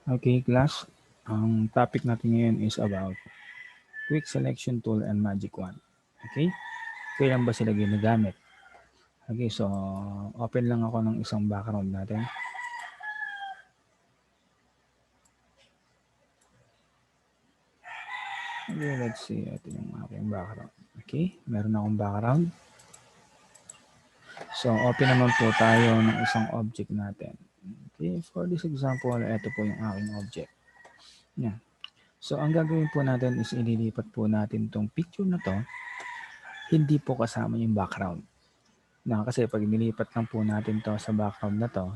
Okay, class. Ang topic natin ngayon is about quick selection tool and magic wand. Okay? Kailan ba sila ginagamit? Okay, so open lang ako ng isang background natin. Okay, let's see. Ito yung aking background. Okay, meron akong background. So, open naman po tayo ng isang object natin. Okay, for this example, ito po yung aking object. Yan. So, ang gagawin po natin is ililipat po natin tong picture na to. Hindi po kasama yung background. Kasi pag nilipat lang po natin to sa background na to,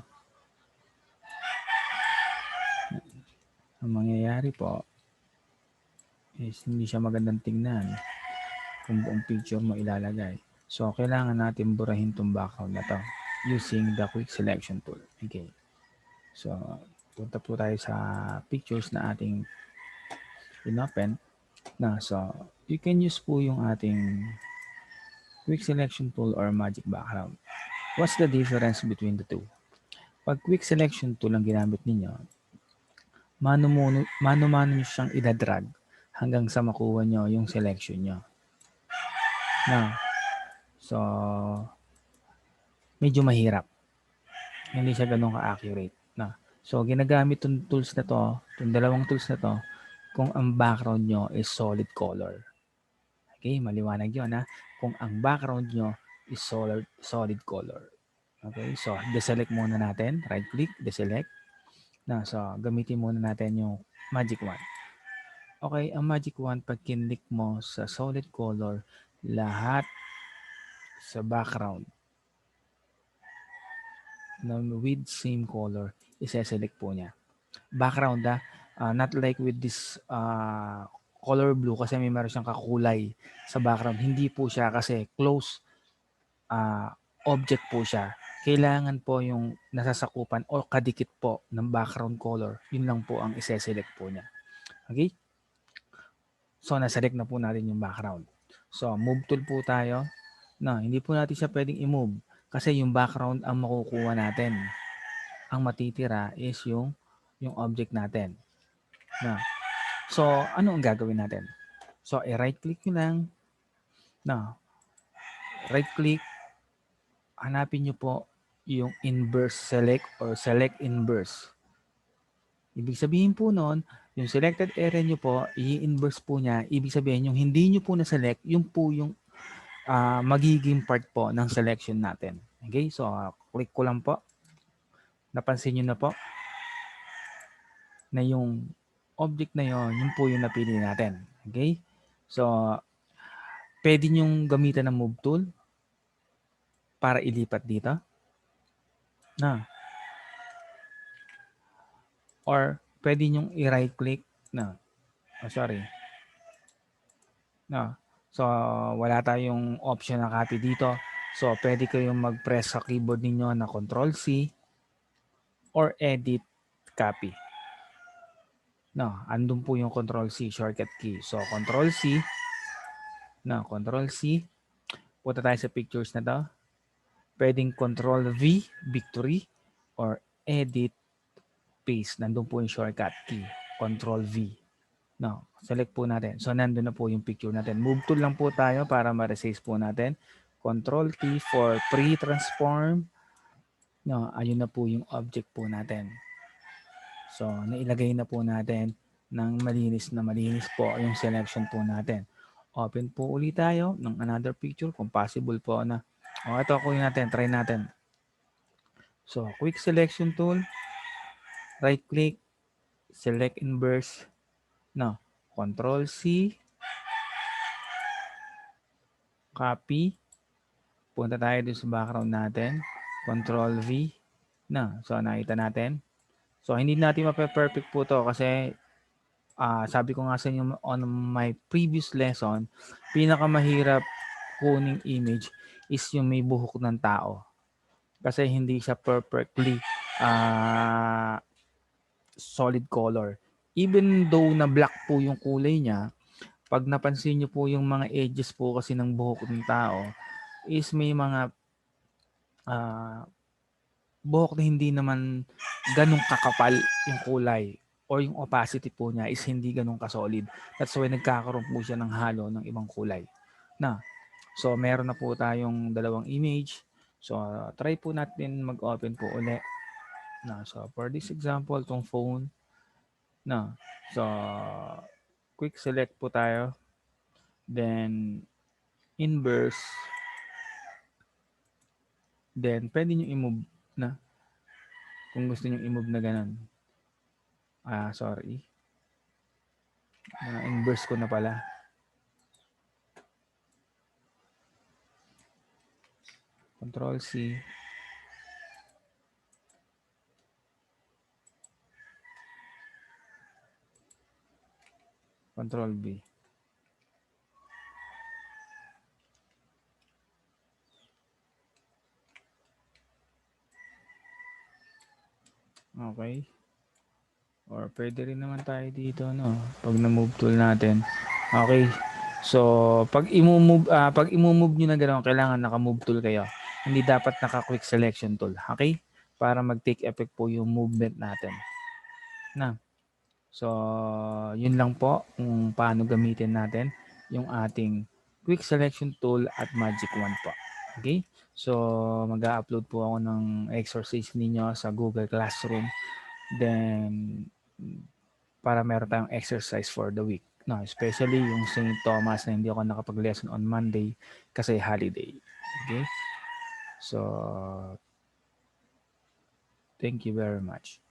ang mangyayari po is hindi siya magandang tingnan kung buong picture mo ilalagay. So, kailangan natin burahin tong background na to using the quick selection tool. Okay. So, punta po tayo sa pictures na ating inopen. So, you can use po yung ating quick selection tool or magic background. What's the difference between the two? Pag quick selection tool ang ginamit ninyo, mano-mano nyo siyang idadrag hanggang sa makuha nyo yung selection nyo. So, medyo mahirap. Hindi siya ganun ka-accurate. So, ginagamit itong tools na to, itong dalawang tools na to, kung ang background nyo is solid color. Okay, maliwanag yun kung ang background nyo is solid color. Okay, so deselect muna natin, right click, deselect. So gamitin muna natin yung magic wand. Okay, ang magic wand pag kinlik mo sa solid color, lahat sa background na with same color, isa-select po niya. Background not like with this color blue kasi meron siyang kakulay sa background. Hindi po siya kasi close object po siya. Kailangan po yung nasasakupan o kadikit po ng background color. Yun lang po ang isa-select po niya. Okay? So, naselect na po natin yung background. So, move tool po tayo. Hindi po natin siya pwedeng i-move kasi yung background ang makukuha natin. Ang matitira is yung object natin. So, ano ang gagawin natin? So, i-right click nyo lang. Right click. Hanapin nyo po yung inverse select or select inverse. Ibig sabihin po nun, yung selected area nyo po, i-inverse po niya. Ibig sabihin, yung hindi nyo po na-select, yung po yung magiging part po ng selection natin. Okay, so click ko lang po. Napansin nyo na po na yung object na yun po yung napili natin. Okay, so pwede nyong gamitan ng move tool para ilipat dito. Or pwede nyong i-right click So, wala tayong option na copy dito. So, pwede kayong mag-press sa keyboard ninyo na Control-C or Edit Copy. Andun po yung Control-C shortcut key. So, Control-C. Control-C. Punta tayo sa pictures na to. Pwedeng Control-V, Victory, or Edit Paste. Nandun po yung shortcut key. Control-V. Select po natin. So, nandun na po yung picture natin. Move tool lang po tayo para ma-resize po natin. Control T for pre-transform. Ayun na po yung object po natin. So, nailagay na po natin ng malinis na malinis po yung selection po natin. Open po ulit tayo ng another picture kung possible po na. Ito kunin natin. Try natin. So, quick selection tool. Right click. Select inverse. Control C. Copy. Punta tayo dun sa background natin. Control V. So, nakita natin. So, hindi natin mape-perfect po to kasi sabi ko nga sa inyo on my previous lesson, pinakamahirap kuning image is yung may buhok ng tao. Kasi hindi siya perfectly solid color. Even though na black po yung kulay niya, pag napansin nyo po yung mga edges po kasi ng buhok ng tao, is may mga buhok na hindi naman ganun kakapal yung kulay. or yung opacity po niya is hindi ganun kasolid. That's why nagkakaroon po siya ng halo ng ibang kulay. Na, so meron na po tayong dalawang image. So try po natin mag-open po uli. Na, so for this example, tong phone. Na, so quick select po tayo. Then inverse. Then pwede nyo i-move na. Kung gusto nyo i-move na ganun. Sorry. Inverse ko na pala. Control C. Control B. Okay. Or pwede rin naman tayo dito, no? Pag na-move tool natin. Okay. So, pag i-move nyo na gano'n, kailangan naka-move tool kayo. Hindi dapat naka-quick selection tool. Okay? Para mag-take effect po yung movement natin. Na. So, yun lang po kung paano gamitin natin yung ating quick selection tool at magic wand po. Okay? So, mag-upload po ako ng exercise ninyo sa Google Classroom. Then, para meron tayong exercise for the week. No, especially yung St. Thomas na hindi ako nakapag-lesson on Monday kasi holiday. Okay? So, thank you very much.